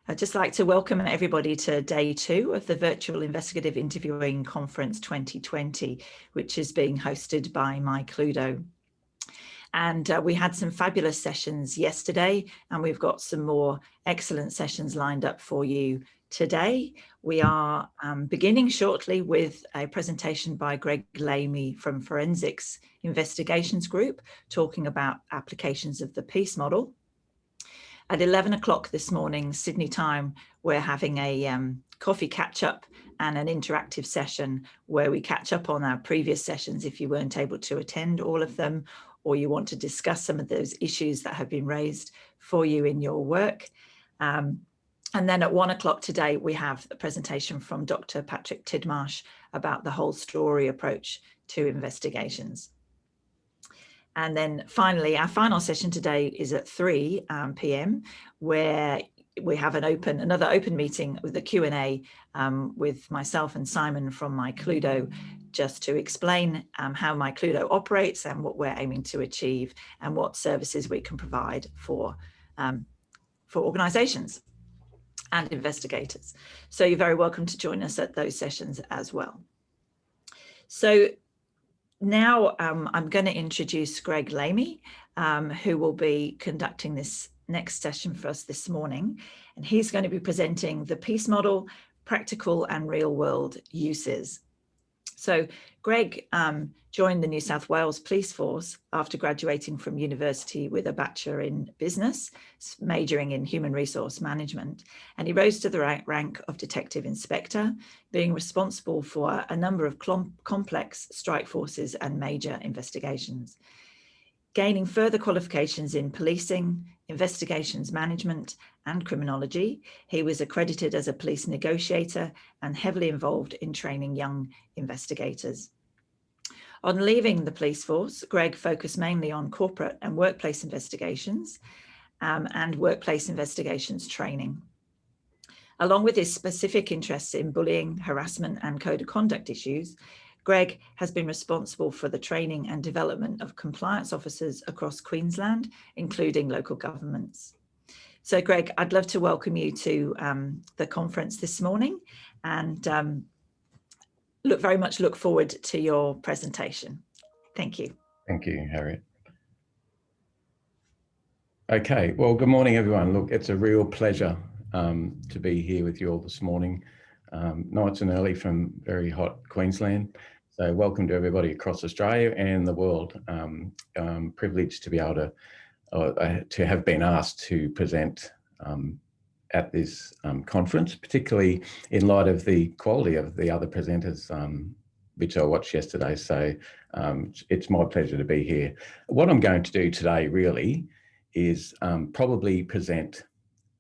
I'd just like to welcome everybody to day 2 of the Virtual Investigative Interviewing Conference 2020, which is being hosted by MyKludo. And we had some fabulous sessions yesterday, and we've got some more excellent sessions lined up for you today. We are beginning shortly with a presentation by Greg Lamey from Forensix Investigations Group, talking about applications of the PEACE model. At 11 o'clock this morning, Sydney time, we're having a coffee catch-up and an interactive session where we catch up on our previous sessions if you weren't able to attend all of them, or you want to discuss some of those issues that have been raised for you in your work. And then at 1 o'clock today, we have a presentation from Dr. Patrick Tidmarsh about the whole story approach to investigations. And then finally, our final session today is at 3 p.m, where we have another open meeting with a Q&A with myself and Simon from MyKludo, just to explain how MyKludo operates and what we're aiming to achieve and what services we can provide for organisations and investigators. So you're very welcome to join us at those sessions as well. So now I'm going to introduce Greg Lamey, who will be conducting this next session for us this morning. And he's going to be presenting the PEACE model, practical and real world uses. So Greg joined the New South Wales Police Force after graduating from university with a Bachelor in Business, majoring in Human Resource Management, and he rose to the rank of Detective Inspector, being responsible for a number of complex strike forces and major investigations. Gaining further qualifications in policing, investigations management, and criminology, he was accredited as a police negotiator and heavily involved in training young investigators. On leaving the police force, Greg focused mainly on corporate and workplace investigations and workplace investigations training. Along with his specific interests in bullying, harassment, and code of conduct issues, Greg has been responsible for the training and development of compliance officers across Queensland, including local governments. So Greg, I'd love to welcome you to the conference this morning, and very much look forward to your presentation. Thank you. Thank you, Harriet. Okay, well, good morning, everyone. Look, it's a real pleasure to be here with you all this morning, nights and early from very hot Queensland. So welcome to everybody across Australia and the world. I'm privileged to be able to have been asked to present at this conference, particularly in light of the quality of the other presenters which I watched yesterday. So it's my pleasure to be here. What I'm going to do today really is probably present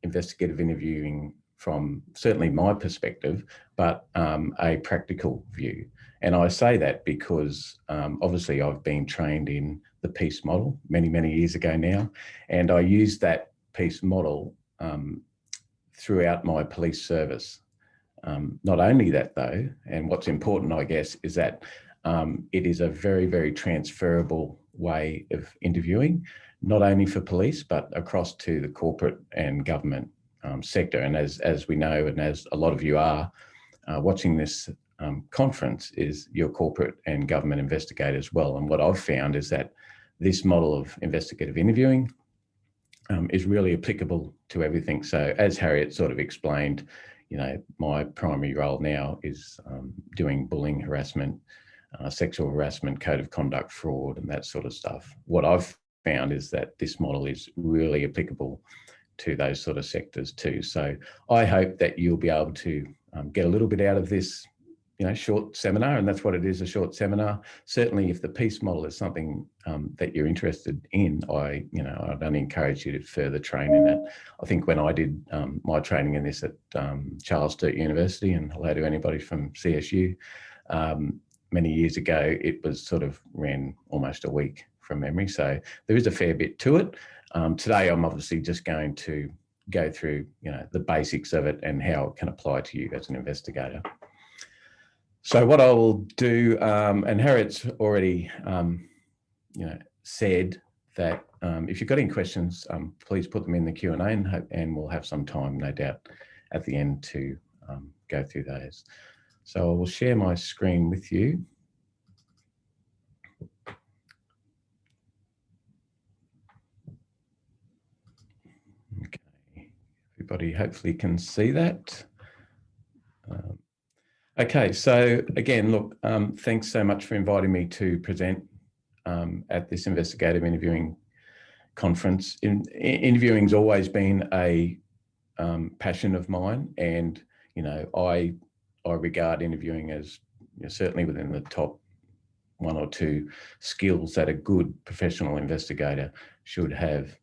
investigative interviewing from certainly my perspective, but a practical view. And I say that because obviously I've been trained in the PEACE model many years ago now, and I use that PEACE model throughout my police service. Not only that though, and what's important I guess, is that it is a very transferable way of interviewing, not only for police, but across to the corporate and government sector. And as we know, and as a lot of you are watching this conference, is your corporate and government investigators as well. And what I've found is that this model of investigative interviewing is really applicable to everything. So as Harriet sort of explained, you know, my primary role now is doing bullying, harassment, sexual harassment, code of conduct, fraud, and that sort of stuff. What I've found is that this model is really applicable to those sort of sectors too. So I hope that you'll be able to get a little bit out of this, you know, short seminar, and that's what it is, a short seminar. Certainly if the PEACE model is something that you're interested in, I'd only encourage you to further train in it. I think when I did my training in this at Charles Sturt University, and hello to anybody from CSU, many years ago, it was sort of ran almost a week from memory. So there is a fair bit to it. Today, I'm obviously just going to go through, you know, the basics of it and how it can apply to you as an investigator. So what I will do, and Harriet's already, said that if you've got any questions, please put them in the Q&A and we'll have some time, no doubt, at the end to go through those. So I will share my screen with you. Okay, everybody hopefully can see that. Okay, so again, look, thanks so much for inviting me to present at this investigative interviewing conference. Interviewing's always been a passion of mine, and I regard interviewing as certainly within the top 1 or 2 skills that a good professional investigator should have.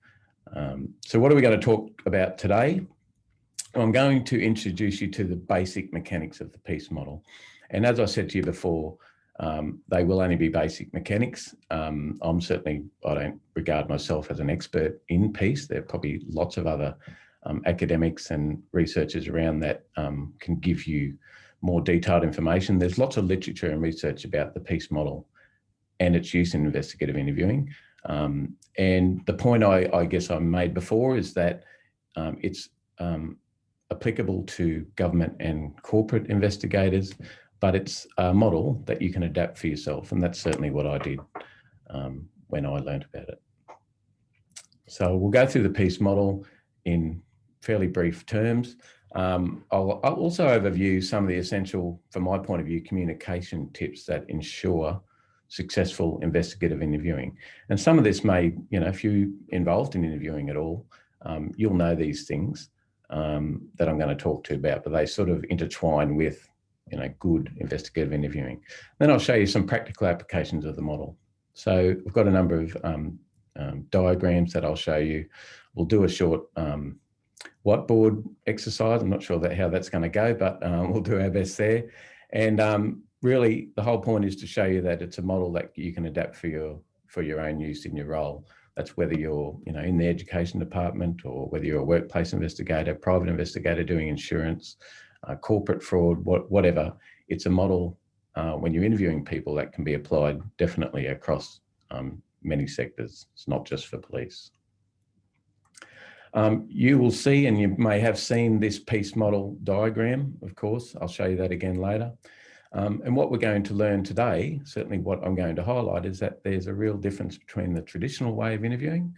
So what are we going to talk about today? I'm going to introduce you to the basic mechanics of the PEACE model. And as I said to you before, they will only be basic mechanics. I don't regard myself as an expert in PEACE. There are probably lots of other academics and researchers around that can give you more detailed information. There's lots of literature and research about the PEACE model and its use in investigative interviewing. And the point I guess I made before is that it's applicable to government and corporate investigators, but it's a model that you can adapt for yourself. And that's certainly what I did when I learned about it. So we'll go through the PEACE model in fairly brief terms. I'll also overview some of the essential, from my point of view, communication tips that ensure successful investigative interviewing. And some of this may, if you're involved in interviewing at all, you'll know these things that I'm going to talk to about, but they sort of intertwine with, good investigative interviewing. Then I'll show you some practical applications of the model. So we've got a number of diagrams that I'll show you. We'll do a short whiteboard exercise. I'm not sure how that's going to go, but we'll do our best there. And really, the whole point is to show you that it's a model that you can adapt for your own use in your role. That's whether you're, in the education department, or whether you're a workplace investigator, private investigator doing insurance, corporate fraud, whatever. It's a model when you're interviewing people that can be applied definitely across many sectors. It's not just for police. You will see, and you may have seen this PEACE model diagram, of course. I'll show you that again later. And what we're going to learn today, certainly what I'm going to highlight, is that there's a real difference between the traditional way of interviewing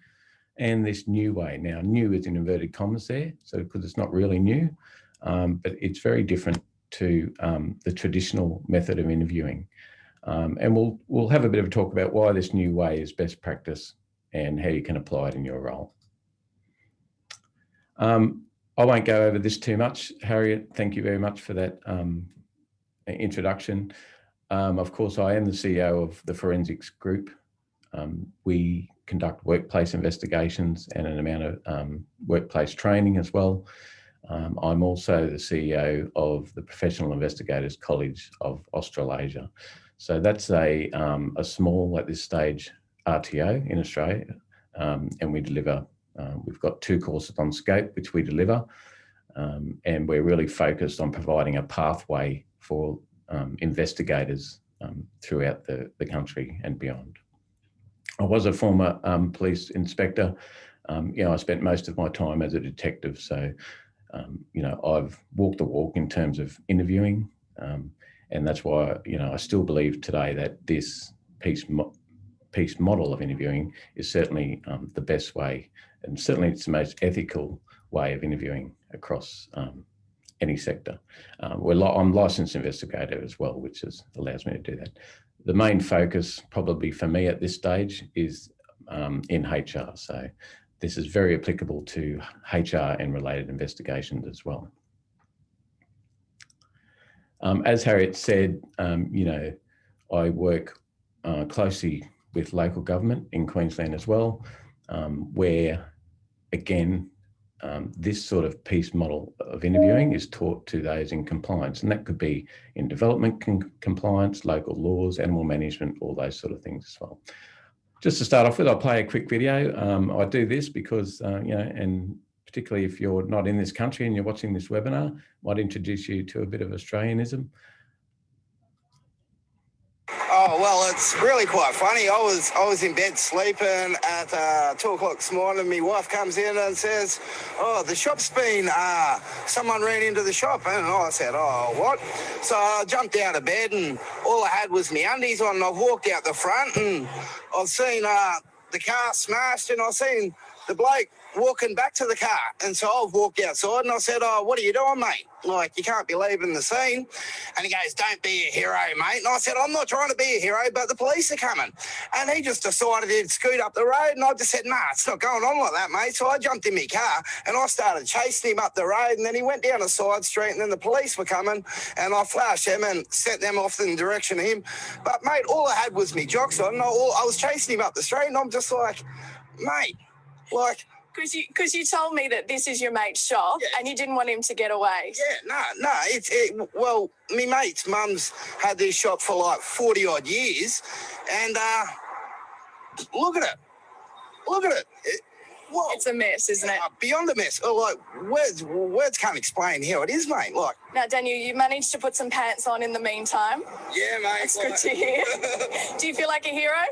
and this new way. Now, new is in inverted commas there, so because it's not really new, but it's very different to the traditional method of interviewing. And we'll have a bit of a talk about why this new way is best practice and how you can apply it in your role. I won't go over this too much. Harriet, thank you very much for that introduction. Of course, I am the CEO of the Forensix group. We conduct workplace investigations and an amount of workplace training as well. I'm also the CEO of the Professional Investigators College of Australasia. So that's a small, at this stage, RTO in Australia, and we deliver, we've got 2 courses on scope, which we deliver, and we're really focused on providing a pathway for investigators throughout the country and beyond. I was a former police inspector. I spent most of my time as a detective, so I've walked the walk in terms of interviewing, and that's why I still believe today that this PEACE model of interviewing is certainly the best way, and certainly it's the most ethical way of interviewing across any sector. I'm licensed investigator as well, which allows me to do that. The main focus probably for me at this stage is in HR. So this is very applicable to HR and related investigations as well. As Harriet said, I work closely with local government in Queensland as well, where again, this sort of PEACE model of interviewing is taught to those in compliance, and that could be in development compliance, local laws, animal management, all those sort of things as well. Just to start off with, I'll play a quick video. I do this because, and particularly if you're not in this country and you're watching this webinar, I might introduce you to a bit of Australianism. Oh, well, it's really quite funny. I was in bed sleeping at 2 o'clock this morning. My wife comes in and says, oh, the shop's been, someone ran into the shop. And I said, oh, what? So I jumped out of bed and all I had was my undies on. And I've walked out the front and I've seen the car smashed and I've seen the bloke walking back to the car. And so I've walked outside and I said, oh, what are you doing, mate? Like, you can't be leaving the scene. And he goes, don't be a hero, mate. And I said, I'm not trying to be a hero, but the police are coming. And he just decided he'd scoot up the road. And I just said, nah, it's not going on like that, mate. So I jumped in my car and I started chasing him up the road. And then he went down a side street and then the police were coming and I flashed them and sent them off in the direction of him. But, mate, all I had was me jocks on. I was chasing him up the street and I'm just like, mate, like... Because you told me that this is your mate's shop, yeah, and you didn't want him to get away. Yeah, no. Well, me mate's mum's had this shop for like 40 odd years, and look at it. Well, it's a mess, isn't it? Beyond a mess. Like, words can't explain how it is, mate. Like, now, Daniel, you managed to put some pants on in the meantime. Yeah, mate. It's good to hear. Do you feel like a hero?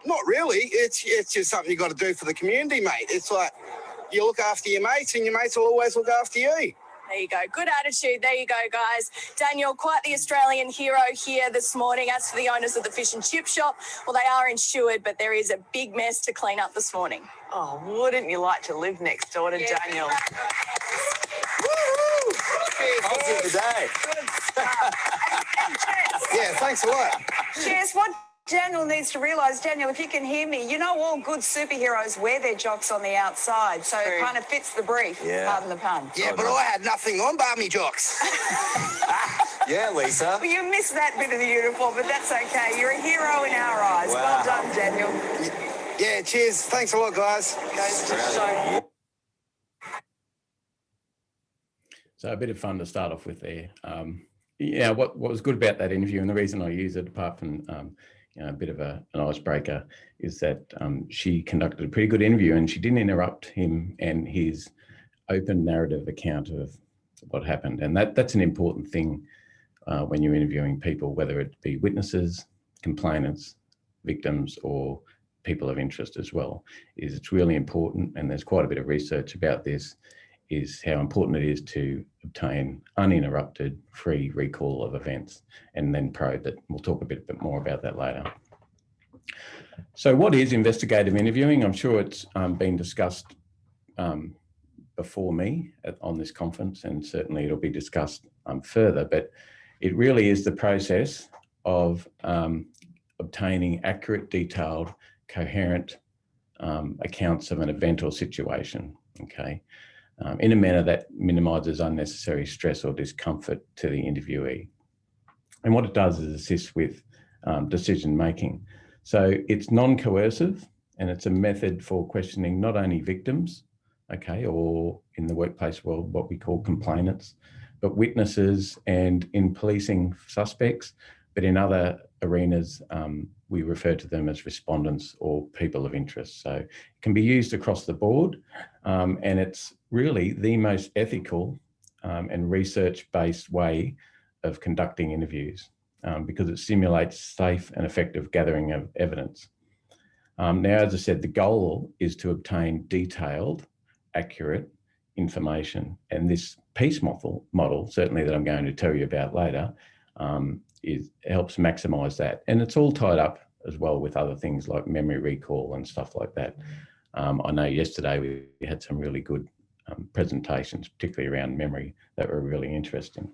Not really. It's just something you got to do for the community, mate. It's like you look after your mates and your mates will always look after you. There you go. Good attitude. There you go, guys. Daniel, quite the Australian hero here this morning. As for the owners of the fish and chip shop, well, they are insured, but there is a big mess to clean up this morning. Oh, wouldn't you like to live next door to Daniel? Woo-hoo! Positive today. Good stuff. And yeah, thanks a lot. Cheers. What Daniel needs to realise, Daniel, if you can hear me, you know all good superheroes wear their jocks on the outside, so it kind of fits the brief, pardon the pun. Yeah, but I had nothing on but me jocks. Yeah, Lisa. Well, you missed that bit of the uniform, but that's okay. You're a hero in our eyes. Wow. Well done, Daniel. Yeah, cheers. Thanks a lot, guys. Goes to show. So a bit of fun to start off with there. Yeah, what was good about that interview, and the reason I use it, apart from a bit of an icebreaker, is that she conducted a pretty good interview and she didn't interrupt him and his open narrative account of what happened. And that's an important thing when you're interviewing people, whether it be witnesses, complainants, victims, or people of interest as well. Is it's really important, and there's quite a bit of research about this, is how important it is to obtain uninterrupted, free recall of events, and then probe that. We'll talk a bit more about that later. So what is investigative interviewing? I'm sure it's been discussed before me on this conference, and certainly it'll be discussed further, but it really is the process of obtaining accurate, detailed, coherent accounts of an event or situation, okay? In a manner that minimises unnecessary stress or discomfort to the interviewee. And what it does is assist with decision making. So it's non-coercive, and it's a method for questioning not only victims, okay, or in the workplace world, what we call complainants, but witnesses, and in policing, suspects, but in other arenas, we refer to them as respondents or people of interest. So it can be used across the board, and it's really the most ethical and research-based way of conducting interviews because it simulates safe and effective gathering of evidence. Now, as I said, the goal is to obtain detailed, accurate information, and this PEACE model, certainly that I'm going to tell you about later, helps maximise that. And it's all tied up as well with other things like memory recall and stuff like that. I know yesterday we had some really good presentations, particularly around memory, that were really interesting.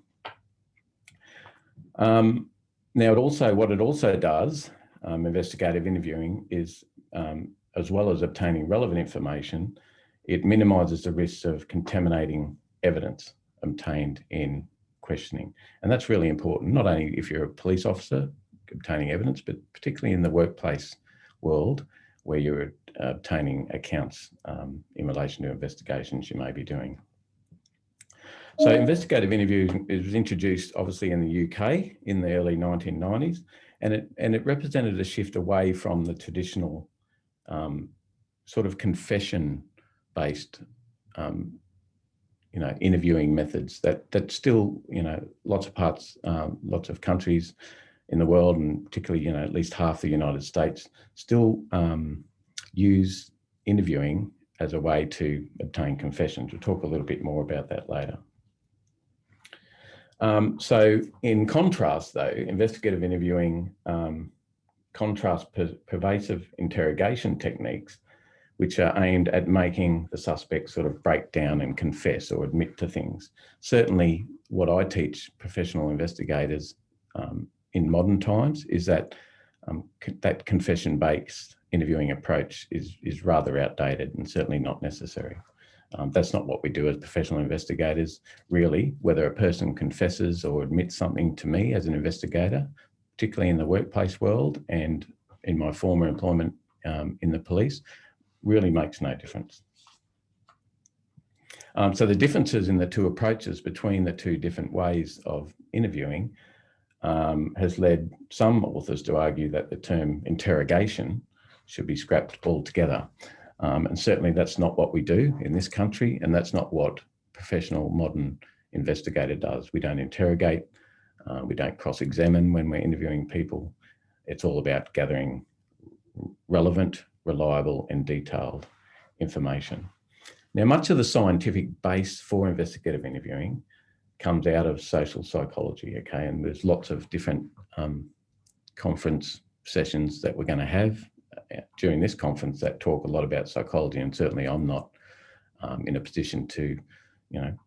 Now, what it also does, investigative interviewing, is as well as obtaining relevant information, it minimises the risks of contaminating evidence obtained in questioning. And that's really important, not only if you're a police officer obtaining evidence, but particularly in the workplace world where you're obtaining accounts in relation to investigations you may be doing. So investigative interviewing was introduced obviously in the UK in the early 1990s, and it represented a shift away from the traditional sort of confession-based interviewing methods that still, lots of countries in the world, and particularly, at least half the United States, still use interviewing as a way to obtain confessions. We'll talk a little bit more about that later. So in contrast, though, investigative interviewing contrasts pervasive interrogation techniques, which are aimed at making the suspect sort of break down and confess or admit to things. Certainly what I teach professional investigators in modern times is that that confession-based interviewing approach is rather outdated and certainly not necessary. That's not what we do as professional investigators, really. Whether a person confesses or admits something to me as an investigator, particularly in the workplace world and in my former employment in the police, really makes no difference. So the differences in the two approaches between the two different ways of interviewing has led some authors to argue that the term interrogation should be scrapped altogether. And certainly that's not what we do in this country, and that's not what professional modern investigator does. We don't interrogate, we don't cross-examine when we're interviewing people. It's all about gathering relevant, reliable and detailed information. Now, much of the scientific base for investigative interviewing comes out of social psychology, okay? And there's lots of different conference sessions that we're going to have during this conference that talk a lot about psychology, and certainly I'm not in a position to,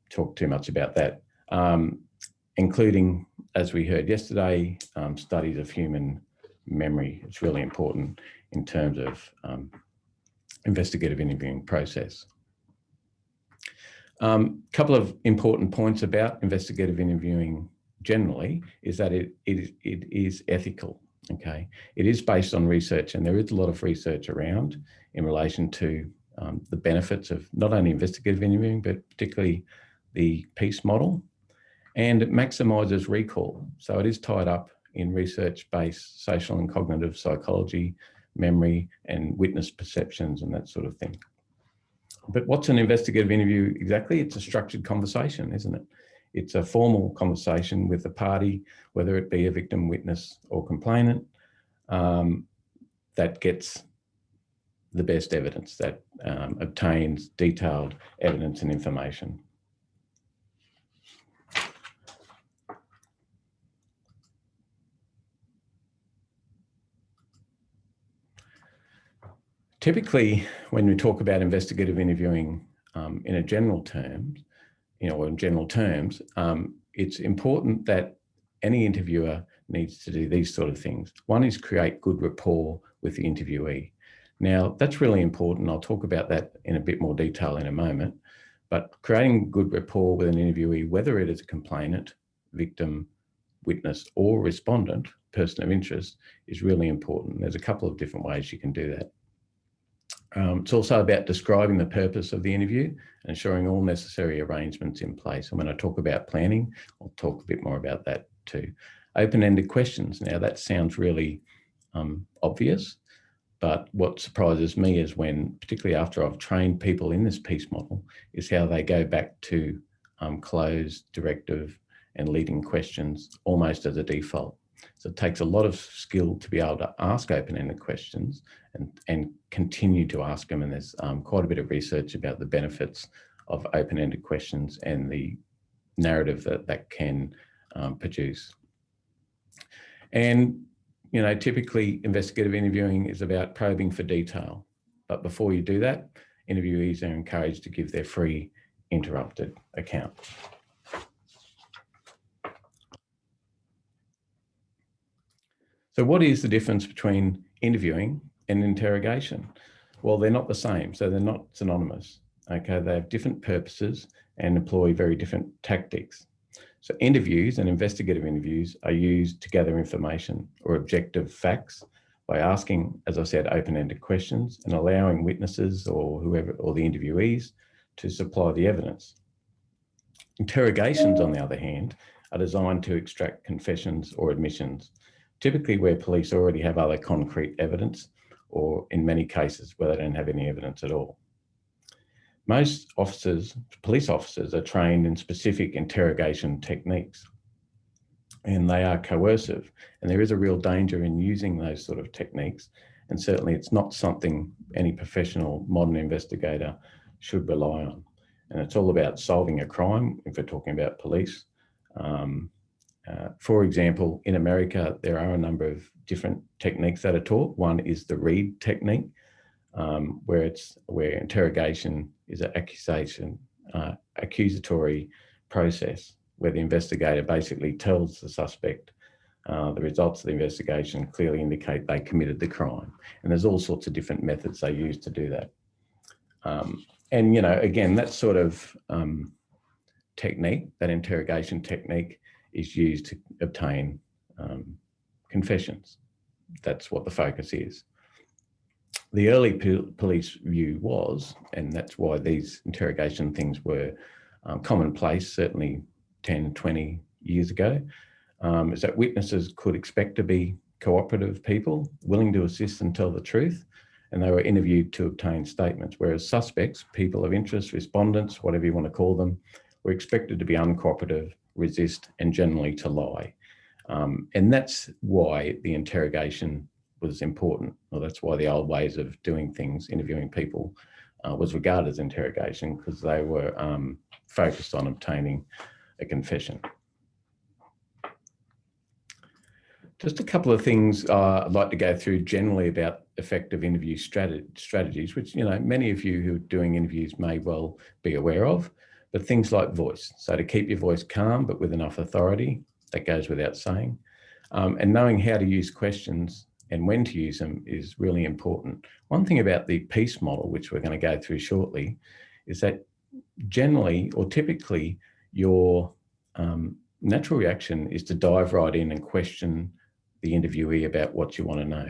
talk too much about that, including, as we heard yesterday, studies of human memory. It's really important in terms of investigative interviewing process. Couple of important points about investigative interviewing generally is that it is ethical. Okay, it is based on research, and there is a lot of research around in relation to the benefits of not only investigative interviewing, but particularly the PEACE model, and it maximises recall. So it is tied up in research-based social and cognitive psychology, memory, and witness perceptions and that sort of thing. But what's an investigative interview exactly? It's a structured conversation, isn't it? It's a formal conversation with the party, whether it be a victim, witness or complainant, that gets the best evidence, that obtains detailed evidence and information. Typically, when we talk about investigative interviewing in a general terms, it's important that any interviewer needs to do these sort of things. One is create good rapport with the interviewee. Now, that's really important. I'll talk about that in a bit more detail in a moment, but creating good rapport with an interviewee, whether it is a complainant, victim, witness, or respondent, person of interest, is really important. There's a couple of different ways you can do that. It's also about describing the purpose of the interview and ensuring all necessary arrangements in place. And when I talk about planning, I'll talk a bit more about that too. Open-ended questions. Now that sounds really obvious, but what surprises me is when, particularly after I've trained people in this PEACE model, is how they go back to closed, directive and leading questions almost as a default. So it takes a lot of skill to be able to ask open-ended questions and continue to ask them. And there's quite a bit of research about the benefits of open-ended questions and the narrative that can produce. And, typically investigative interviewing is about probing for detail. But before you do that, interviewees are encouraged to give their free, interrupted account. So what is the difference between interviewing and interrogation? Well, they're not the same, so they're not synonymous. Okay, they have different purposes and employ very different tactics. So interviews and investigative interviews are used to gather information or objective facts by asking, as I said, open-ended questions and allowing witnesses or whoever, or the interviewees, to supply the evidence. Interrogations, on the other hand, are designed to extract confessions or admissions, typically where police already have other concrete evidence, or in many cases where they don't have any evidence at all. Most police officers are trained in specific interrogation techniques. and they are coercive. And there is a real danger in using those sort of techniques. And certainly it's not something any professional modern investigator should rely on. And it's all about solving a crime if we're talking about police. For example, in America, there are a number of different techniques that are taught. One is the read technique, where interrogation is an accusatory process, where the investigator basically tells the suspect the results of the investigation clearly indicate they committed the crime. And there's all sorts of different methods they use to do that. And, you know, again, that sort of technique, that interrogation technique, is used to obtain confessions. That's what the focus is. The early police view was, and that's why these interrogation things were commonplace, certainly 10, 20 years ago, is that witnesses could expect to be cooperative people, willing to assist and tell the truth, and they were interviewed to obtain statements, whereas suspects, people of interest, respondents, whatever you want to call them, were expected to be uncooperative, resist, and generally to lie. And that's why the interrogation was important, or that's why the old ways of doing things, interviewing people, was regarded as interrogation, because they were focused on obtaining a confession. Just a couple of things I'd like to go through generally about effective interview strategies, which, you know, many of you who are doing interviews may well be aware of, but things like voice. So to keep your voice calm, but with enough authority, that goes without saying. And knowing how to use questions and when to use them is really important. One thing about the PEACE model, which we're going to go through shortly, is that generally or typically your natural reaction is to dive right in and question the interviewee about what you want to know.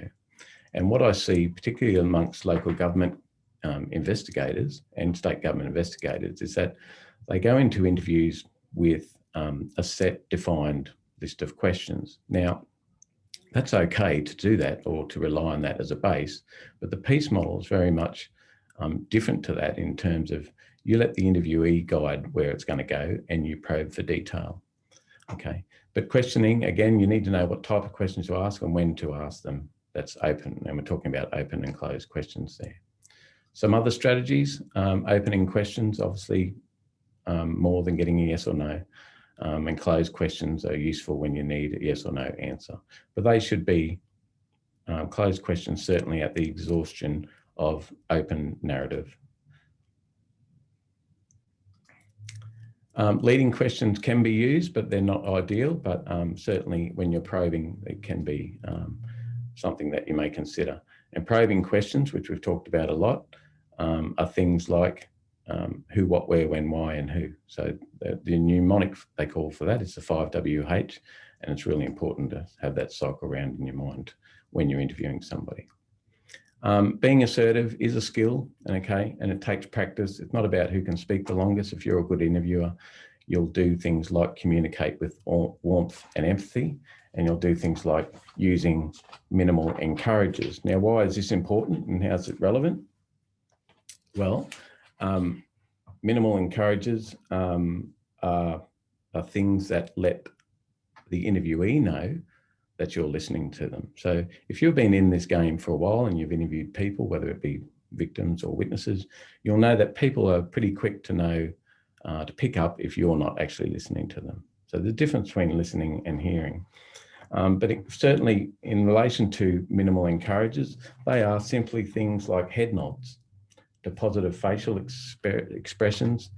And what I see, particularly amongst local government investigators and state government investigators, is that they go into interviews with a set defined list of questions. Now, that's okay to do that or to rely on that as a base, but the PEACE model is very much different to that in terms of you let the interviewee guide where it's going to go and you probe for detail. Okay, but questioning, again, you need to know what type of questions to ask and when to ask them. That's open, and we're talking about open and closed questions there. Some other strategies, opening questions, obviously more than getting a yes or no, and closed questions are useful when you need a yes or no answer. But they should be closed questions certainly at the exhaustion of open narrative. Leading questions can be used, but they're not ideal, but certainly when you're probing, it can be something that you may consider. And probing questions, which we've talked about a lot, are things like who, what, where, when, why, and who. So the mnemonic they call for that is the 5WH, and it's really important to have that cycle around in your mind when you're interviewing somebody. Being assertive is a skill, okay, and it takes practice. It's not about who can speak the longest. If you're a good interviewer, you'll do things like communicate with warmth and empathy, and you'll do things like using minimal encourages. Now, why is this important and how is it relevant? Well, minimal encourages are things that let the interviewee know that you're listening to them. So if you've been in this game for a while and you've interviewed people, whether it be victims or witnesses, you'll know that people are pretty quick to know, to pick up if you're not actually listening to them. So the difference between listening and hearing. But certainly in relation to minimal encourages, they are simply things like head nods, to positive facial expressions,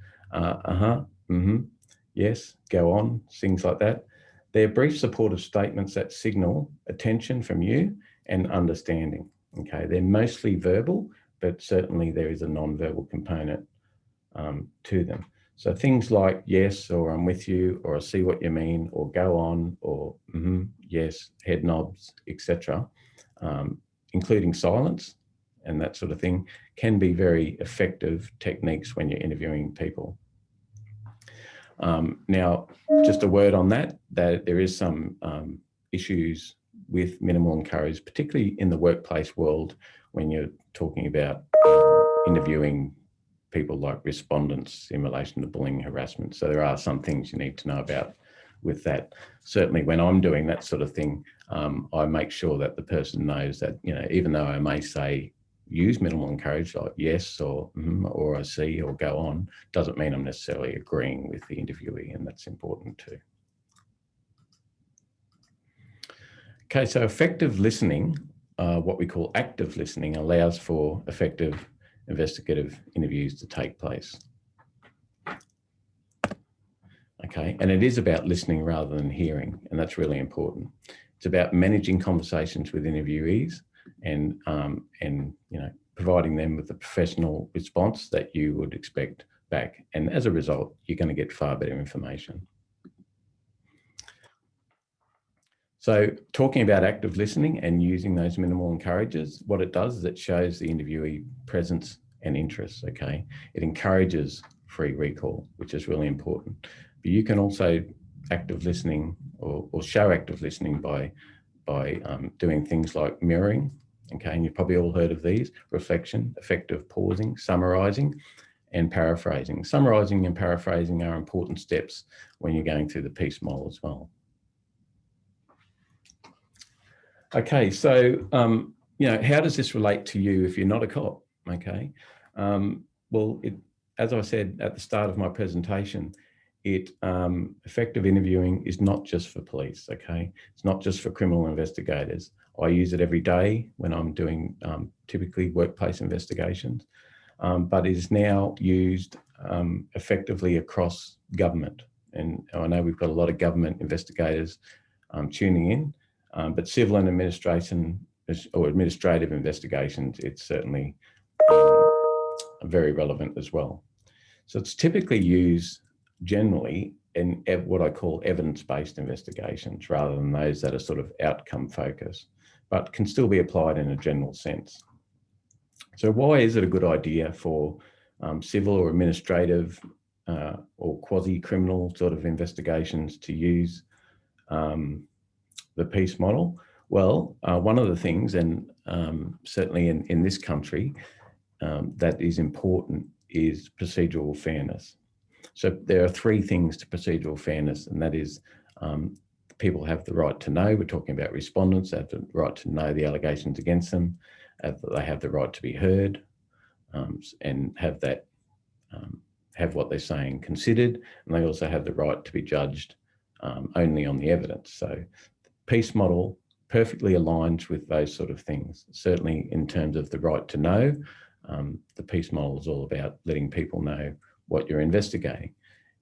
yes, go on, things like that. They're brief supportive statements that signal attention from you and understanding, okay? They're mostly verbal, but certainly there is a non-verbal component to them. So things like yes, or I'm with you, or I see what you mean, or go on, or yes, head nods, etc., including silence and that sort of thing, can be very effective techniques when you're interviewing people. Now, just a word on that there is some issues with minimal encourage, particularly in the workplace world when you're talking about interviewing people like respondents in relation to bullying and harassment. So there are some things you need to know about with that. Certainly when I'm doing that sort of thing, I make sure that the person knows that, you know, even though I may say use minimal encourage, like yes or I see or go on, doesn't mean I'm necessarily agreeing with the interviewee, and that's important too. Okay, so effective listening, what we call active listening, allows for effective investigative interviews to take place. Okay, and it is about listening rather than hearing, and that's really important. It's about managing conversations with interviewees and you know, providing them with the professional response that you would expect back. And as a result, you're going to get far better information. So talking about active listening and using those minimal encourages, what it does is it shows the interviewee presence and interest, okay? It encourages free recall, which is really important. But you can also active listening or show active listening by doing things like mirroring, okay? And you've probably all heard of these: reflection, effective pausing, summarising, and paraphrasing. Summarising and paraphrasing are important steps when you're going through the PEACE model as well. Okay, so, you know, how does this relate to you if you're not a cop? Okay, well, as I said at the start of my presentation, effective interviewing is not just for police, okay? It's not just for criminal investigators. I use it every day when I'm doing typically workplace investigations, but it is now used effectively across government. And I know we've got a lot of government investigators tuning in, but civil and administrative investigations, it's certainly very relevant as well. So it's typically used generally in what I call evidence-based investigations, rather than those that are sort of outcome focused, but can still be applied in a general sense. So why is it a good idea for civil or administrative or quasi-criminal sort of investigations to use the PEACE model? Well, one of the things, and certainly in this country, that is important is procedural fairness. So there are three things to procedural fairness, and that is people have the right to know. We're talking about respondents. They have the right to know the allegations against them. They have the right to be heard and have that have what they're saying considered, and they also have the right to be judged only on the evidence. So PEACE model perfectly aligns with those sort of things. Certainly in terms of the right to know, the PEACE model is all about letting people know what you're investigating.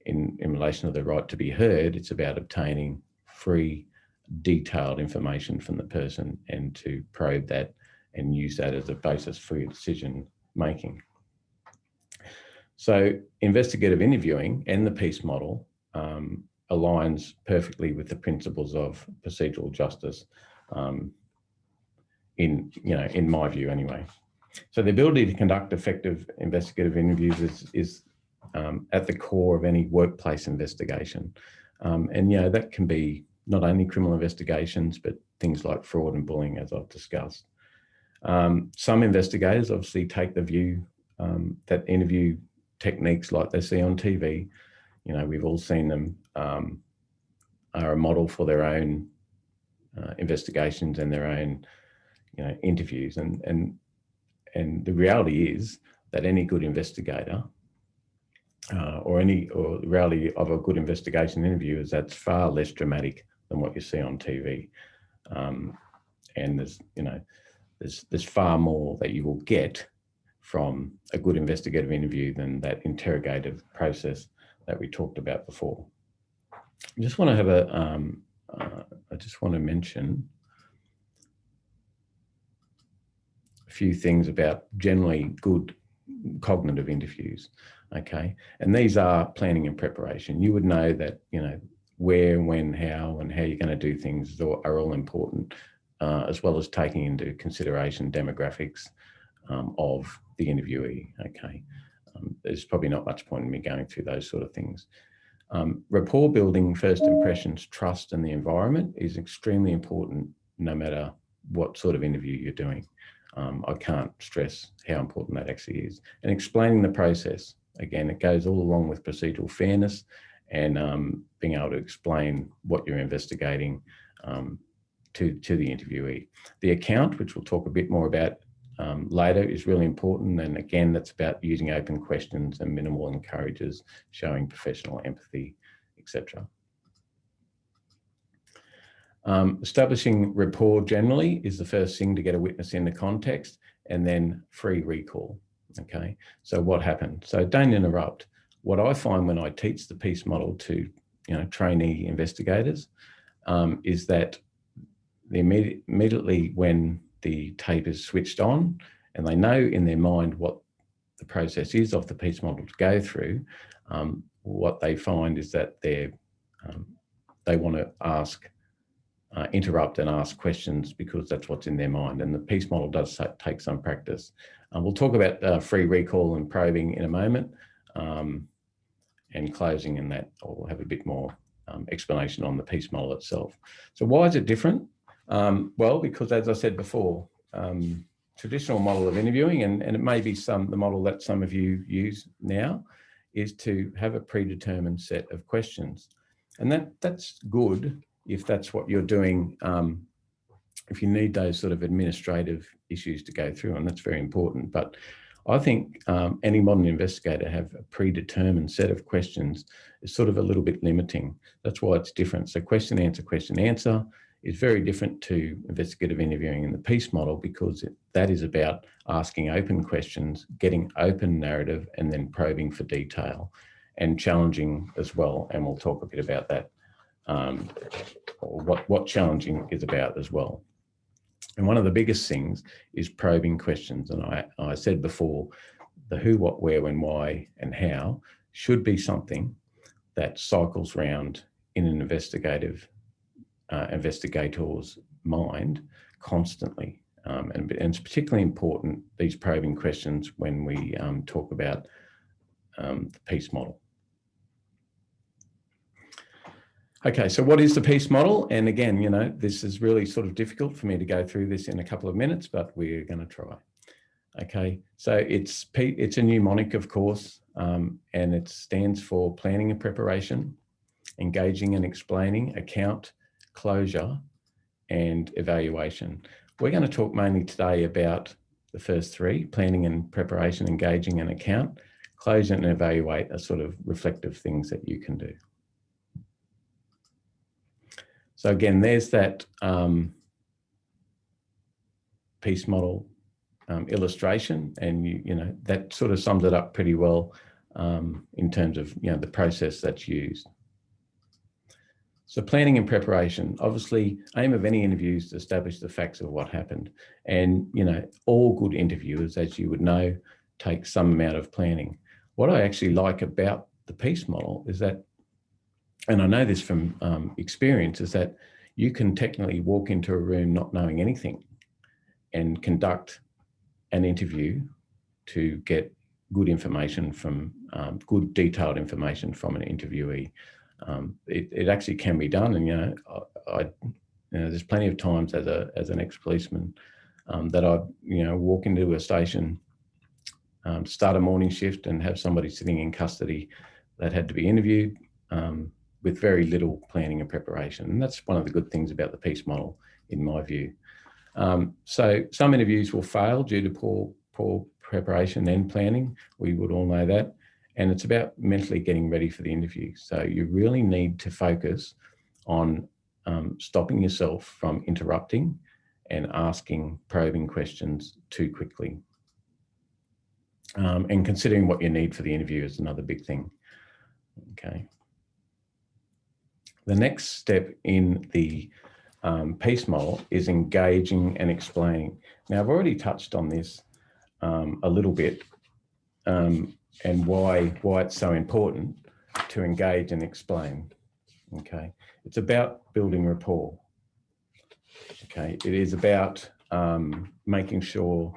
In relation to the right to be heard, it's about obtaining free, detailed information from the person and to probe that and use that as a basis for your decision making. So investigative interviewing and the PEACE model aligns perfectly with the principles of procedural justice, in my view anyway. So the ability to conduct effective investigative interviews is at the core of any workplace investigation. And, you know, that can be not only criminal investigations, but things like fraud and bullying, as I've discussed. Some investigators obviously take the view that interview techniques like they see on TV, you know, we've all seen them, are a model for their own investigations and their own, you know, interviews. And the reality is that any good investigator or the reality of a good investigation interview is that's far less dramatic than what you see on TV. And there's, you know, there's far more that you will get from a good investigative interview than that interrogative process that we talked about before. I just want to have I just want to mention a few things about generally good cognitive interviews, okay? And these are planning and preparation. You would know that, you know, where, when, how, and how you're going to do things are all important, as well as taking into consideration demographics of the interviewee, okay? There's probably not much point in me going through those sort of things. Rapport building, first impressions, trust, and the environment is extremely important no matter what sort of interview you're doing. I can't stress how important that actually is. And explaining the process, again, it goes all along with procedural fairness and being able to explain what you're investigating to the interviewee. The account, which we'll talk a bit more about later, is really important. And again, that's about using open questions and minimal encourages, showing professional empathy, etc. Establishing rapport generally is the first thing to get a witness into context, and then free recall. Okay, so what happened? So don't interrupt. What I find when I teach the PEACE model to trainee investigators is that immediately when the tape is switched on and they know in their mind what the process is of the PEACE model to go through, what they find is that they want to interrupt and ask questions because that's what's in their mind. And the PEACE model does take some practice. We'll talk about free recall and probing in a moment, and closing in that, or we'll have a bit more explanation on the PEACE model itself. So why is it different? Well, because as I said before, traditional model of interviewing, and it may be the model that some of you use now, is to have a predetermined set of questions. And that's good if that's what you're doing, if you need those sort of administrative issues to go through, and that's very important. But I think any modern investigator have a predetermined set of questions is sort of a little bit limiting. That's why it's different. So question, answer is very different to investigative interviewing in the PEACE model, because that is about asking open questions, getting open narrative, and then probing for detail and challenging as well. And we'll talk a bit about that, or what challenging is about as well. And one of the biggest things is probing questions. And I said before, the who, what, where, when, why, and how should be something that cycles round in an investigator's mind constantly. And it's particularly important, these probing questions, when we talk about the PEACE model. Okay, so what is the PEACE model? And again, this is really sort of difficult for me to go through this in a couple of minutes, but we're going to try. Okay, so it's a mnemonic, of course, and it stands for planning and preparation, engaging and explaining, account, closure, and evaluation. We're going to talk mainly today about the first three: planning and preparation, engaging and account. Closure and evaluate are sort of reflective things that you can do. So again, there's that PEACE model illustration, and that sort of sums it up pretty well in terms of the process that's used. So planning and preparation, obviously, aim of any interview is to establish the facts of what happened. And all good interviewers, as you would know, take some amount of planning. What I actually like about the PEACE model is that, and I know this from experience, is that you can technically walk into a room not knowing anything and conduct an interview to get good information from, good detailed information from an interviewee. It actually can be done, and there's plenty of times as an ex-policeman that I walk into a station, start a morning shift, and have somebody sitting in custody that had to be interviewed with very little planning and preparation. And that's one of the good things about the PEACE model, in my view. So some interviews will fail due to poor preparation and planning. We would all know that. And it's about mentally getting ready for the interview. So you really need to focus on stopping yourself from interrupting and asking probing questions too quickly. And considering what you need for the interview is another big thing. Okay. The next step in the PEACE model is engaging and explaining. Now, I've already touched on this a little bit, and why it's so important to engage and explain. Okay, it's about building rapport. Okay, it is about making sure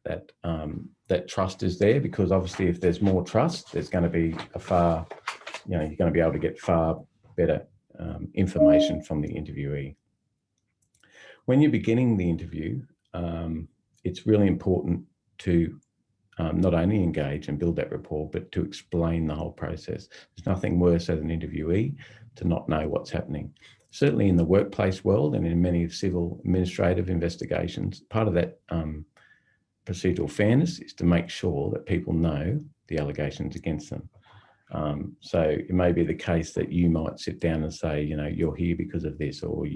that that trust is there, because obviously if there's more trust, there's going to be you're going to be able to get far better information from the interviewee. When you're beginning the interview, it's really important to not only engage and build that rapport, but to explain the whole process. There's nothing worse as an interviewee to not know what's happening. Certainly in the workplace world and in many civil administrative investigations, part of that procedural fairness is to make sure that people know the allegations against them. So it may be the case that you might sit down and say, you know, you're here because of this, or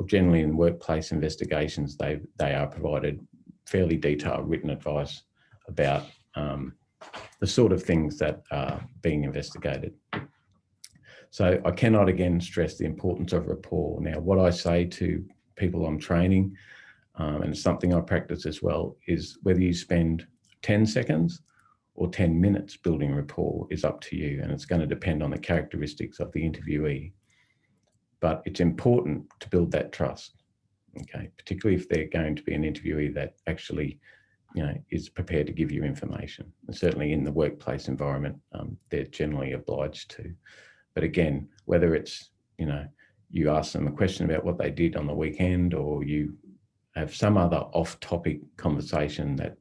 generally in workplace investigations, they are provided fairly detailed written advice about the sort of things that are being investigated. So I cannot again stress the importance of rapport. Now, what I say to people I'm training, and it's something I practice as well, is whether you spend 10 seconds or 10 minutes building rapport is up to you, and it's going to depend on the characteristics of the interviewee. But it's important to build that trust, okay, particularly if they're going to be an interviewee that actually, you know, is prepared to give you information. And certainly in the workplace environment, they're generally obliged to. But again, whether it's, you know, you ask them a question about what they did on the weekend, or you have some other off-topic conversation that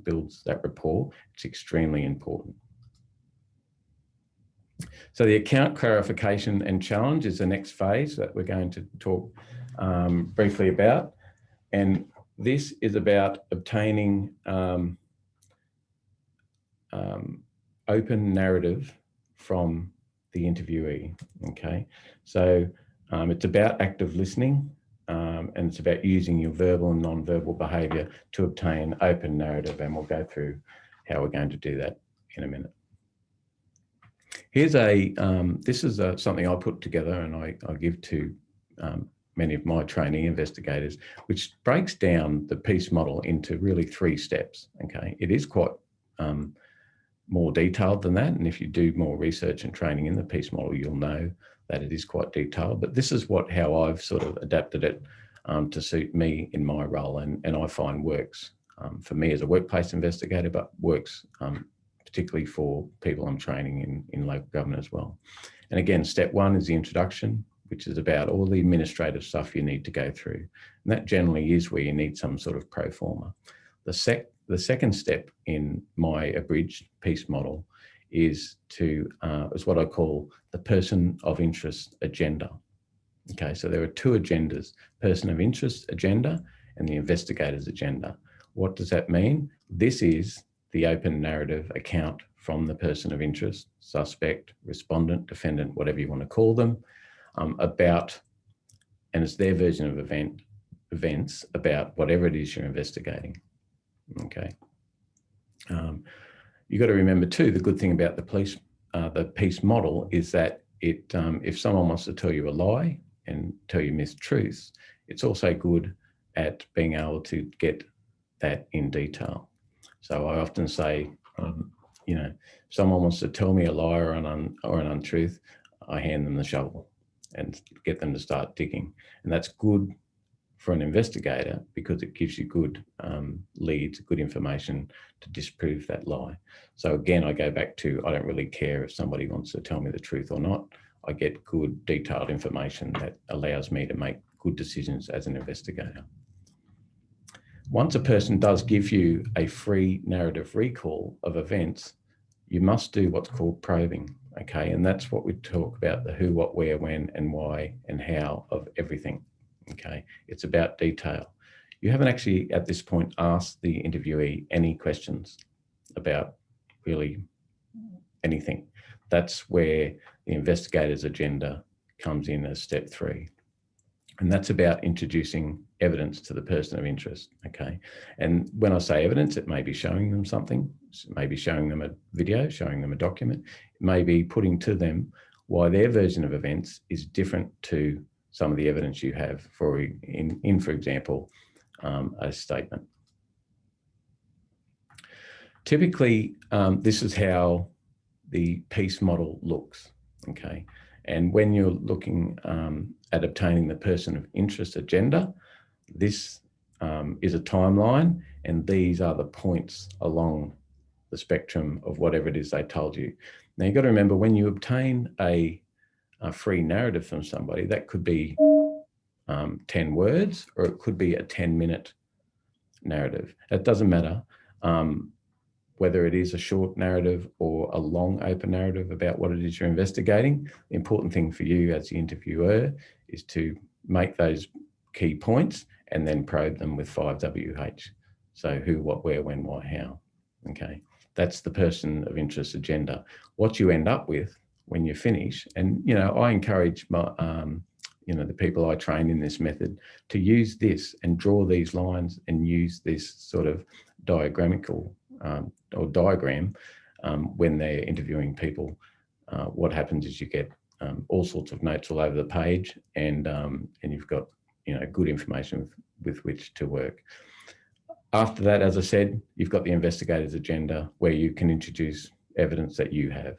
builds that rapport, it's extremely important. So the account clarification and challenge is the next phase that we're going to talk briefly about. And this is about obtaining open narrative from the interviewee, okay? So it's about active listening, and it's about using your verbal and non-verbal behaviour to obtain open narrative, and we'll go through how we're going to do that in a minute. Here's this is something I put together and I give to many of my trainee investigators, which breaks down the PEACE model into really 3 steps, okay? It is quite more detailed than that, and if you do more research and training in the PEACE model, you'll know that it is quite detailed, but this is how I've sort of adapted it to suit me in my role, and I find works for me as a workplace investigator, but works particularly for people I'm training in local government as well. And again, step 1 is the introduction, which is about all the administrative stuff you need to go through. And that generally is where you need some sort of pro forma. The second step in my abridged PEACE model is what I call the person of interest agenda. Okay, so there are 2 agendas, person of interest agenda and the investigator's agenda. What does that mean? This is the open narrative account from the person of interest, suspect, respondent, defendant, whatever you want to call them, about, and it's their version of events about whatever it is you're investigating. Okay. You've got to remember too, the good thing about the PEACE model is that if someone wants to tell you a lie and tell you mistruths, it's also good at being able to get that in detail. So I often say, you know, if someone wants to tell me a lie or an untruth, I hand them the shovel and get them to start digging. And that's good for an investigator because it gives you good leads, good information to disprove that lie. So again, I go back to, I don't really care if somebody wants to tell me the truth or not. I get good detailed information that allows me to make good decisions as an investigator. Once a person does give you a free narrative recall of events, you must do what's called probing, okay? And that's what we talk about, the who, what, where, when, and why, and how of everything, okay? It's about detail. You haven't actually, at this point, asked the interviewee any questions about really anything. That's where the investigator's agenda comes in as step 3. And that's about introducing evidence to the person of interest, okay? And when I say evidence, it may be showing them something, it may be showing them a video, showing them a document, it may be putting to them why their version of events is different to some of the evidence you have for example, a statement. Typically, this is how the PEACE model looks, okay? And when you're looking at obtaining the person of interest agenda, this is a timeline, and these are the points along the spectrum of whatever it is they told you. Now, you've got to remember, when you obtain a free narrative from somebody, that could be 10 words, or it could be a 10-minute narrative. It doesn't matter. whether it is a short narrative or a long open narrative about what it is you're investigating, the important thing for you as the interviewer is to make those key points and then probe them with 5WH. So who, what, where, when, why, how. Okay, that's the person of interest agenda. What you end up with when you finish, and I encourage my, the people I train in this method to use this and draw these lines and use this sort of diagram when they're interviewing people. What happens is you get all sorts of notes all over the page, and you've got good information with which to work. After that, as I said, you've got the investigator's agenda where you can introduce evidence that you have.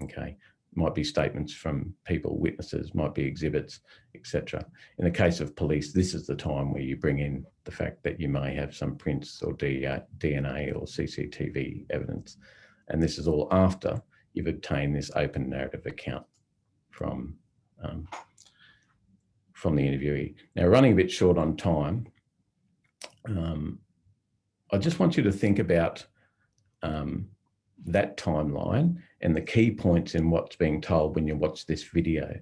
Okay, might be statements from people, witnesses, might be exhibits, etc. In the case of police, this is the time where you bring in the fact that you may have some prints or DNA or CCTV evidence. And this is all after you've obtained this open narrative account from the interviewee. Now, running a bit short on time, I just want you to think about that timeline and the key points in what's being told when you watch this video.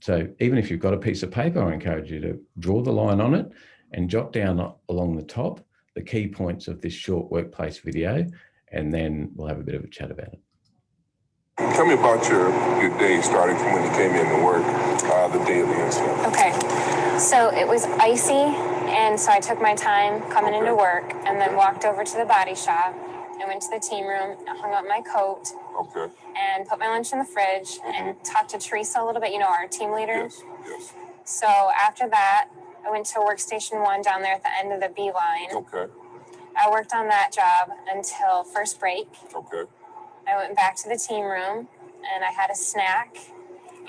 So even if you've got a piece of paper, I encourage you to draw the line on it and jot down along the top the key points of this short workplace video, and then we'll have a bit of a chat about it. Tell me about your day starting from when you came in to work, the day of the incident. Okay, so it was icy, and so I took my time coming into work and then walked over to the body shop. I went to the team room, hung up my coat, and put my lunch in the fridge and talked to Teresa a little bit, our team leader. Yes. So after that, I went to workstation 1 down there at the end of the B line. Okay. I worked on that job until first break. Okay. I went back to the team room and I had a snack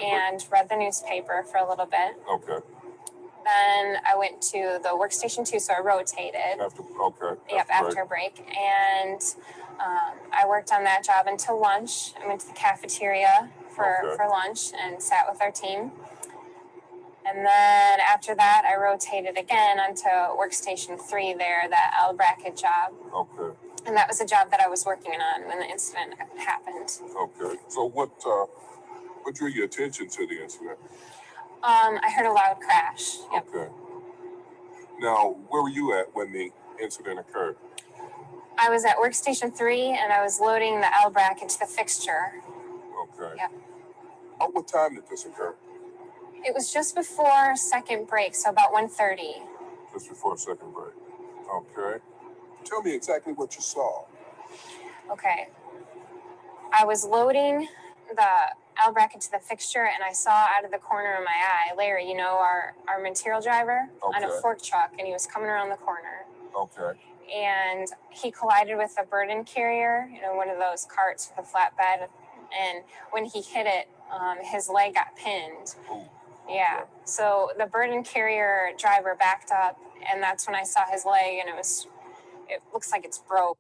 and read the newspaper for a little bit. Okay. Then I went to the workstation 2, so I rotated. After a break. And I worked on that job until lunch. I went to the cafeteria for lunch and sat with our team. And then after that, I rotated again onto workstation 3 there, that L bracket job. Okay. And that was a job that I was working on when the incident happened. Okay. So what drew your attention to the incident? I heard a loud crash. Yep. Okay. Now, where were you at when the incident occurred? I was at workstation 3 and I was loading the L bracket to the fixture. Okay. Yep. At what time did this occur? It was just before second break, so about 1:30. Just before second break. Okay. Tell me exactly what you saw. Okay. I was loading the L bracket to the fixture and I saw out of the corner of my eye, Larry, our material driver on a fork truck, and he was coming around the corner. Okay. And he collided with a burden carrier, one of those carts with a flatbed. And when he hit it, his leg got pinned. Ooh. Yeah. So the burden carrier driver backed up, and that's when I saw his leg, and it looks like it's broke.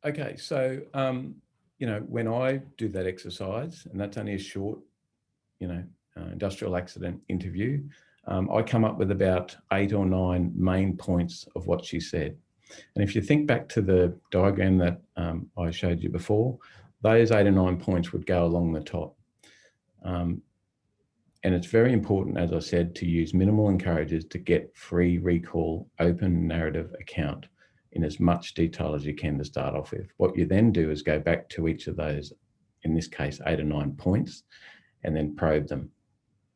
Okay, so when I do that exercise, and that's only a short, industrial accident interview, I come up with about 8 or 9 main points of what she said. And if you think back to the diagram that I showed you before, those 8 or 9 points would go along the top. And it's very important, as I said, to use minimal encourages to get free recall open narrative account in as much detail as you can to start off with. What you then do is go back to each of those, in this case, 8 or 9 points, and then probe them.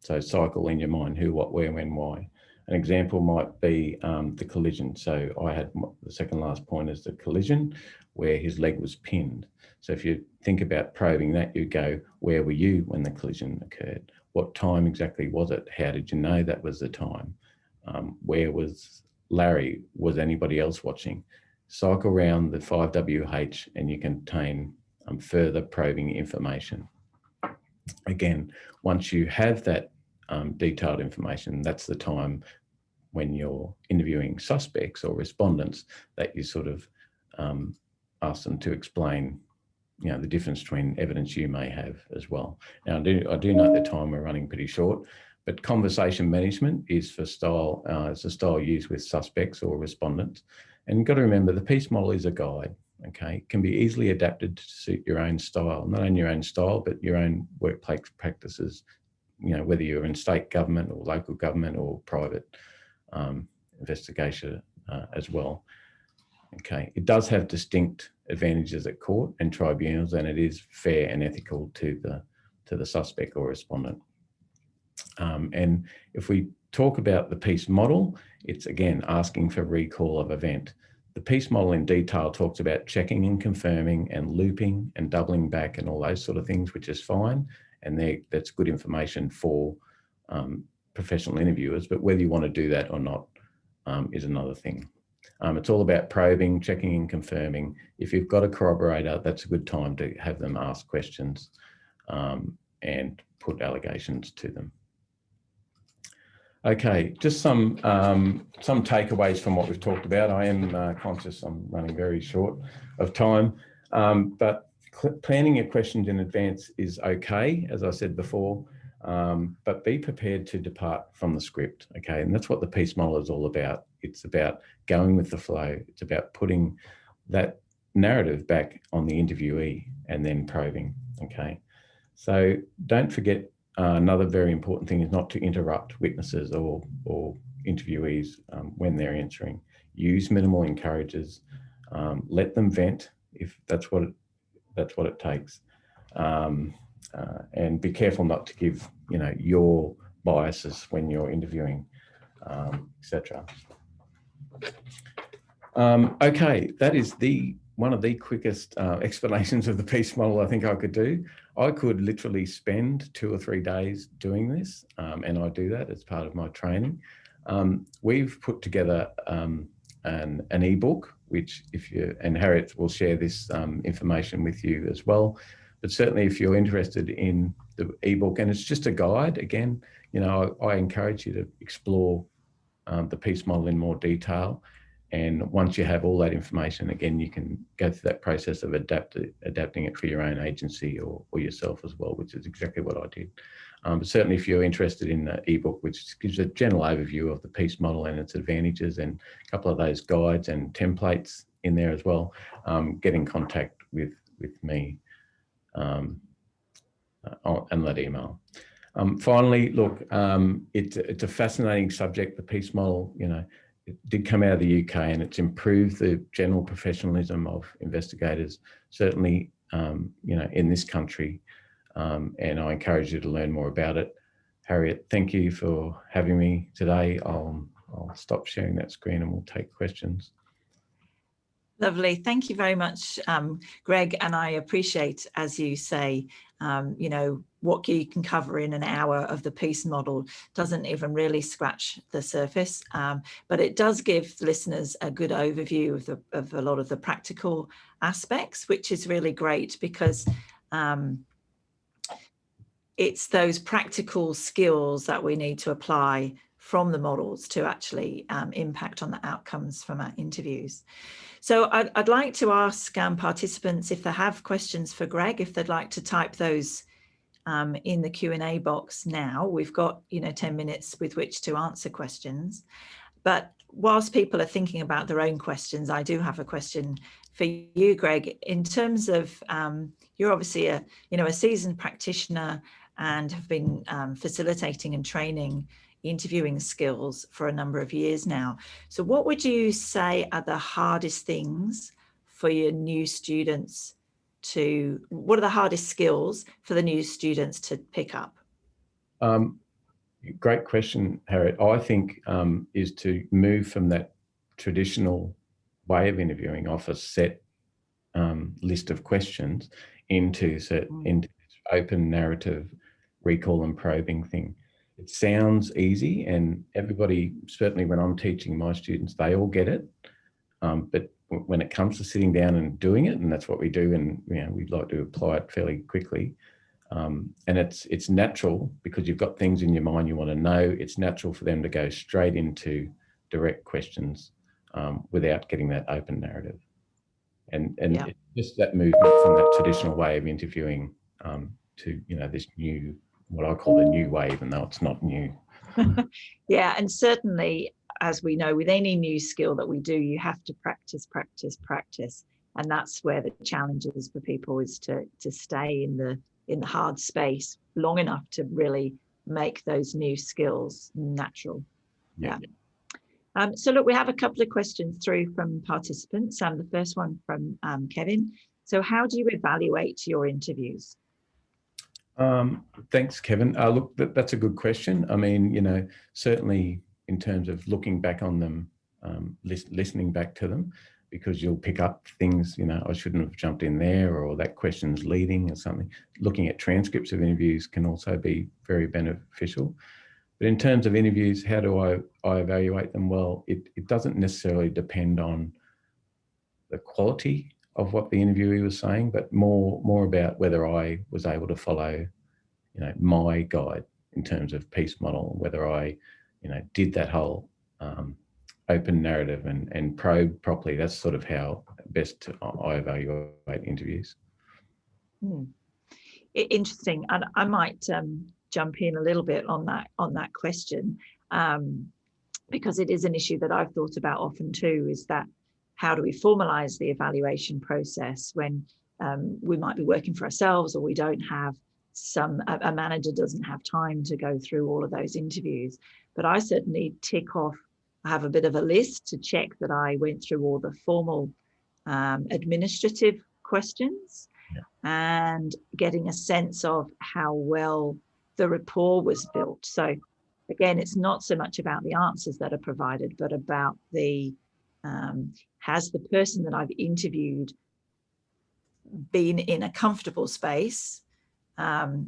So cycle in your mind who, what, where, when, why. An example might be the collision. So I had the second last point is the collision where his leg was pinned. So if you think about probing that, you go, where were you when the collision occurred? What time exactly was it? How did you know that was the time? Where was Larry? Was anybody else watching? Cycle around the 5WH and you can obtain further probing information. Again, once you have that detailed information, that's the time when you're interviewing suspects or respondents that you sort of ask them to explain, the difference between evidence you may have as well. Now, I do note the time we're running pretty short, But conversation management is for style, it's a style used with suspects or respondents. And you've got to remember the PEACE model is a guide, okay? It can be easily adapted to suit your own style, not only your own style, but your own workplace practices, you know, whether you're in state government or local government or private investigation as well. Okay, it does have distinct advantages at court and tribunals, and it is fair and ethical to the suspect or respondent. And if we talk about the PEACE model, it's again asking for recall of event. The PEACE model in detail talks about checking and confirming and looping and doubling back and all those sort of things, which is fine. And that's good information for professional interviewers, but whether you want to do that or not is another thing. It's all about probing, checking and confirming. If you've got a corroborator, that's a good time to have them ask questions and put allegations to them. Okay, just some takeaways from what we've talked about. I am conscious I'm running very short of time, but planning your questions in advance is okay, as I said before, but be prepared to depart from the script, okay? And that's what the PEACE model is all about. It's about going with the flow. It's about putting that narrative back on the interviewee and then probing, okay? So don't forget, another very important thing is not to interrupt witnesses or interviewees when they're answering. Use minimal encourages. Let them vent if that's what it takes. And be careful not to give, you know, your biases when you're interviewing, etc. Okay, that is one of the quickest explanations of the PEACE model I think I could do. I could literally spend 2 or 3 days doing this, and I do that as part of my training. We've put together an ebook, which and Harriet will share this information with you as well. But certainly if you're interested in the ebook, and it's just a guide, again, you know, I encourage you to explore the PEACE model in more detail. And once you have all that information, again, you can go through that process of adapting it for your own agency or yourself as well, which is exactly what I did. But certainly if you're interested in the ebook, which gives a general overview of the PEACE model and its advantages and a couple of those guides and templates in there as well, get in contact with me on that email. Finally, look, it's a fascinating subject, the PEACE model. You know, it did come out of the UK and it's improved the general professionalism of investigators, certainly, you know, in this country. And I encourage you to learn more about it. Harriet, thank you for having me today. I'll stop sharing that screen and we'll take questions. Lovely. Thank you very much, Greg. And I appreciate, as you say, you know, what you can cover in an hour of the PEACE model doesn't even really scratch the surface, but it does give listeners a good overview of a lot of the practical aspects, which is really great because it's those practical skills that we need to apply from the models to actually impact on the outcomes from our interviews. So I'd like to ask participants if they have questions for Greg, if they'd like to type those in the Q&A box now. We've got, you know, 10 minutes with which to answer questions. But whilst people are thinking about their own questions, I do have a question for you, Greg. In terms of, you're obviously a seasoned practitioner and have been facilitating and training interviewing skills for a number of years now. So what would you say are the hardest things for your new students what are the hardest skills for the new students to pick up? Great question, Harriet. I think is to move from that traditional way of interviewing off a set list of questions into this open narrative recall and probing thing. It sounds easy, and everybody, certainly when I'm teaching my students, they all get it. But when it comes to sitting down and doing it, and that's what we do, and you know, we'd like to apply it fairly quickly. And it's natural because you've got things in your mind you want to know. It's natural for them to go straight into direct questions without getting that open narrative. And yeah, it's just that movement from that traditional way of interviewing to, you know, this new what I call the new way, even though it's not new. Yeah, and certainly, as we know, with any new skill that we do, you have to practice, practice, practice. And that's where the challenge is for people, is to stay in the hard space long enough to really make those new skills natural. Yeah. So look, we have a couple of questions through from participants. The first one from Kevin. So how do you evaluate your interviews? Thanks, Kevin. Look, that's a good question. I mean, you know, certainly in terms of looking back on them, listening back to them, because you'll pick up things, you know, I shouldn't have jumped in there, or that question's leading or something. Looking at transcripts of interviews can also be very beneficial. But in terms of interviews, how do I evaluate them? Well, it doesn't necessarily depend on the quality of what the interviewee was saying, but more about whether I was able to follow, you know, my guide in terms of PEACE model, whether I, you know, did that whole open narrative and probe properly. That's sort of how best I evaluate interviews. Interesting, and I might jump in a little bit on that question, because it is an issue that I've thought about often too. Is that how do we formalize the evaluation process when we might be working for ourselves, or we don't have a manager doesn't have time to go through all of those interviews? But I certainly tick off. I have a bit of a list to check that I went through all the formal administrative questions, and getting a sense of how well the rapport was built. So again, it's not so much about the answers that are provided, but about the has the person that I've interviewed been in a comfortable space,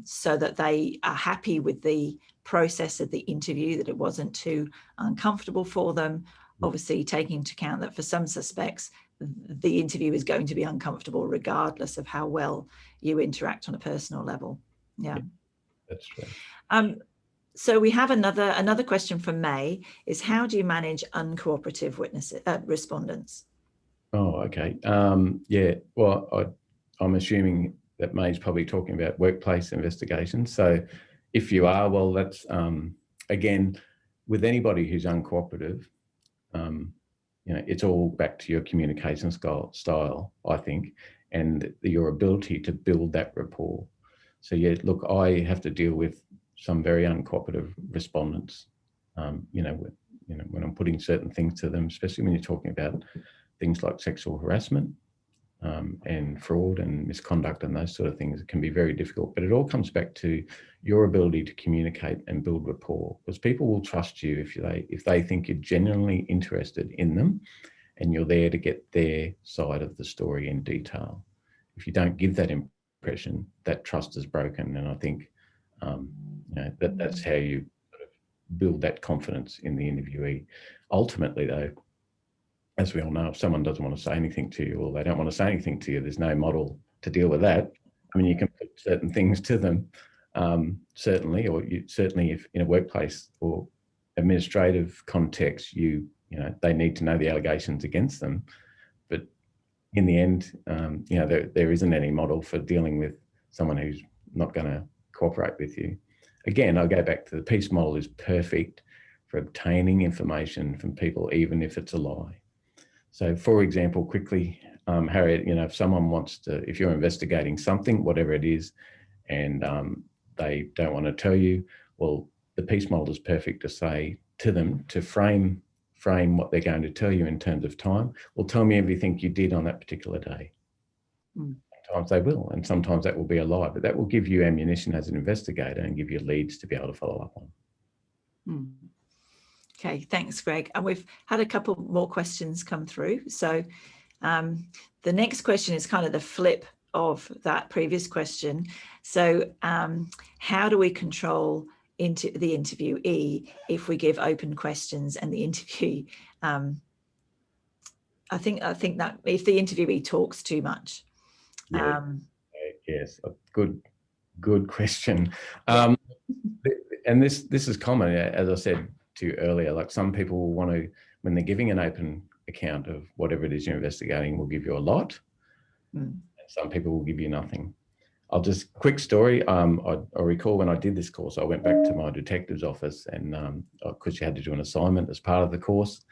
so that they are happy with the process of the interview, that it wasn't too uncomfortable for them. Obviously, taking into account that for some suspects, the interview is going to be uncomfortable regardless of how well you interact on a personal level. Yeah, that's true. So we have another question from May, is how do you manage uncooperative respondents? Oh, okay. Yeah, well, I'm assuming that May's probably talking about workplace investigations. So if you are, well, that's, again, with anybody who's uncooperative, you know, it's all back to your communication style, I think, and your ability to build that rapport. So yeah, look, I have to deal with some very uncooperative respondents, you know, when I'm putting certain things to them, especially when you're talking about things like sexual harassment and fraud and misconduct and those sort of things. It can be very difficult, but it all comes back to your ability to communicate and build rapport, because people will trust you if they think you're genuinely interested in them and you're there to get their side of the story in detail. If you don't give that impression, that trust is broken. And I think you know, that's how you sort of build that confidence in the interviewee. Ultimately, though, as we all know, if someone doesn't want to say anything to you, or they don't want to say anything to you, there's no model to deal with that. I mean, you can put certain things to them, certainly, or certainly if in a workplace or administrative context, you know, they need to know the allegations against them. But in the end, you know, there isn't any model for dealing with someone who's not going to cooperate with you. Again, I'll go back to the PEACE model is perfect for obtaining information from people, even if it's a lie. So for example, quickly, Harriet, you know, if someone wants to, if you're investigating something, whatever it is, and they don't want to tell you, well, the PEACE model is perfect to say to them, to frame what they're going to tell you in terms of time. Well, tell me everything you did on that particular day. Sometimes they will, and sometimes that will be a lie, but that will give you ammunition as an investigator and give you leads to be able to follow up on. Okay, thanks, Greg. And we've had a couple more questions come through. So the next question is kind of the flip of that previous question. So how do we control into the interviewee if we give open questions and the interviewee, I think that if the interviewee talks too much? Yeah. Yes, good question. And this is common, as I said to you earlier, like some people will want to, when they're giving an open account of whatever it is you're investigating, will give you a lot. And some people will give you nothing. I'll just, quick story. I recall when I did this course, I went back to my detective's office, and because you had to do an assignment as part of the course,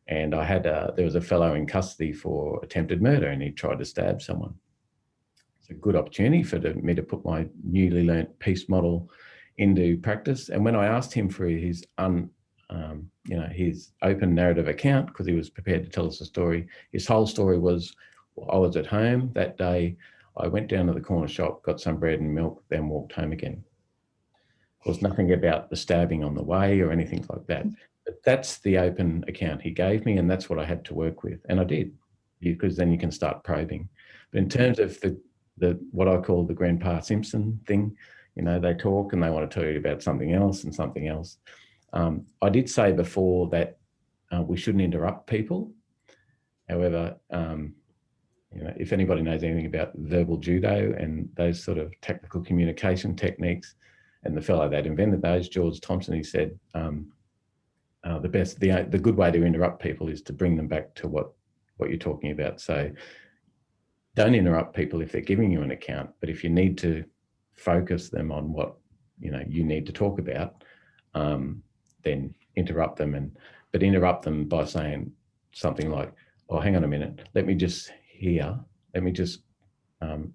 and I had there was a fellow in custody for attempted murder, and he tried to stab someone. It's a good opportunity for me to put my newly learnt PEACE model into practice. And when I asked him for his his open narrative account, because he was prepared to tell us a story, his whole story was, well, I was at home that day. I went down to the corner shop, got some bread and milk, then walked home again. There was nothing about the stabbing on the way or anything like that. But that's the open account he gave me, and that's what I had to work with. And I did, because then you can start probing. But in terms of the what I call the Grandpa Simpson thing, you know, they talk and they want to tell you about something else and something else. I did say before that we shouldn't interrupt people. However, you know, if anybody knows anything about verbal judo and those sort of technical communication techniques, and the fellow that invented those, George Thompson, he said the good way to interrupt people is to bring them back to what you're talking about. So don't interrupt people if they're giving you an account, but if you need to focus them on what you need to talk about, then interrupt them, but interrupt them by saying something like, "Oh, hang on a minute, let me just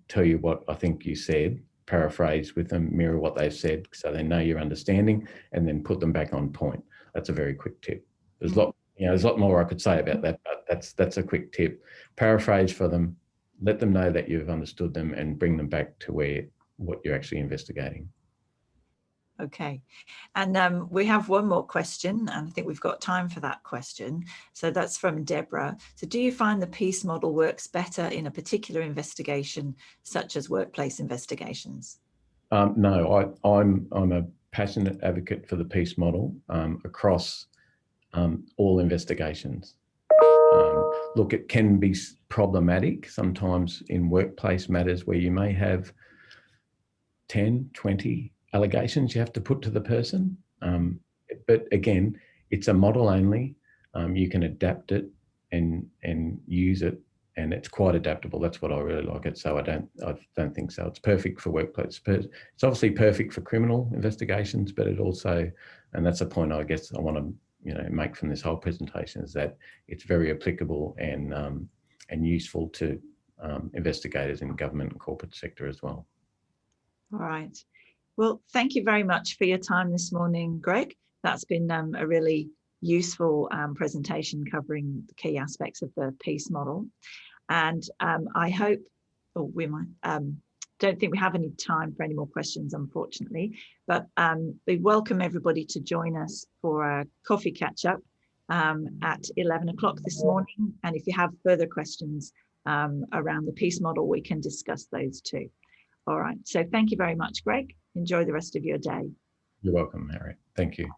tell you what I think you said," paraphrase with them, mirror what they've said so they know you're understanding, and then put them back on point. That's a very quick tip. There's a lot more I could say about that, but that's a quick tip. Paraphrase for them, let them know that you've understood them, and bring them back to what you're actually investigating. Okay, and we have one more question, and I think we've got time for that question. So that's from Deborah. So do you find the PEACE model works better in a particular investigation, such as workplace investigations? No, I'm a passionate advocate for the PEACE model across all investigations. Look, it can be problematic sometimes in workplace matters where you may have 10, 20 allegations you have to put to the person. But again, it's a model only. You can adapt it and use it, and it's quite adaptable. That's what I really like it. So I don't think so. It's perfect for workplace. It's obviously perfect for criminal investigations, but it also, and that's a point I guess I want to make from this whole presentation, is that it's very applicable and useful to investigators in government and corporate sector as well. All right. Well, thank you very much for your time this morning, Greg. That's been a really useful presentation covering the key aspects of the PEACE model. And I hope, or we might, don't think we have any time for any more questions, unfortunately, but we welcome everybody to join us for a coffee catch up at 11 o'clock this morning. And if you have further questions around the PEACE model, we can discuss those too. All right. So thank you very much, Greg. Enjoy the rest of your day. You're welcome, Harriet. Thank you.